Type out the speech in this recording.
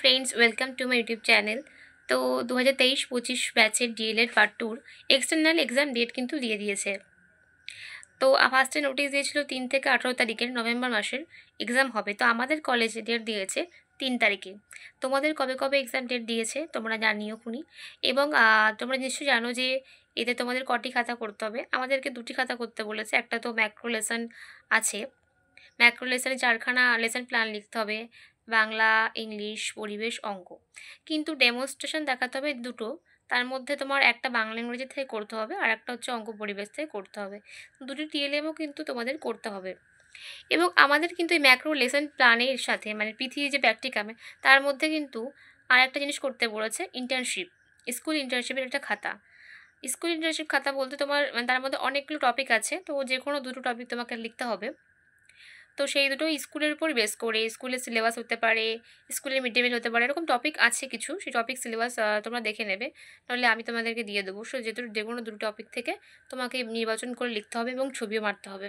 Friends, welcome to my YouTube channel. तो 2023-25 ব্যাচের DElEd part 2 external exam date কিন্তু দিয়ে দিয়েছে। তো ফার্স্টে নোটিশ দিয়েছিল 3 থেকে 18 তারিখের নভেম্বর মাসের এক্সাম হবে। তো আমাদের কলেজে ডেট দিয়েছে 3 তারিখে। তোমাদের কবে কবে এক্সাম ডেট দিয়েছে তোমরা জানিও খুনি। এবং তোমরা নিশ্চয়ই জানো যে এতে তোমাদের কটি খাতা করতে হবে। আমাদেরকে 2টি খাতা করতে বলেছে। একটা তো ম্যাক্রো লেসন আছে, ম্যাক্রো লেসনে 4খানা লেসন প্ল্যান লিখতে হবে, বাংলা, ইংলিশ, পরিবেশ, অঙ্ক। কিন্তু ডেমনস্ট্রেশন দেখাতে হবে দুটো, তার মধ্যে তোমার একটা বাংলা ইংরেজি থেকে করতে হবে আর একটা হচ্ছে অঙ্ক পরিবেশ থেকে করতে হবে। দুটি টিএলএমও কিন্তু তোমাদের করতে হবে। এবং আমাদের কিন্তু এই ম্যাক্রো লেসন প্ল্যানের সাথে মানে পৃথিবী যে প্র্যাকটিকামে তার মধ্যে কিন্তু আর একটা জিনিস করতে বলেছে, ইন্টার্নশিপ। স্কুল ইন্টার্নশিপের একটা খাতা। স্কুল ইন্টার্নশিপ খাতা বলতে তোমার মানে তার মধ্যে অনেকগুলো টপিক আছে, তো যে কোনো দুটো টপিক তোমাকে লিখতে হবে। তো সেই দুটো স্কুলের উপর বেস করে, স্কুলের সিলেবাস হতে পারে, স্কুলের মিড ডে মিল হতে পারে, এরকম টপিক আছে কিছু। সেই টপিক সিলেবাস তোমরা দেখে নেবে, নাহলে আমি তোমাদেরকে দিয়ে দেবো। সো যে কোনো দুটো টপিক থেকে তোমাকে নির্বাচন করে লিখতে হবে এবং ছবিও মারতে হবে।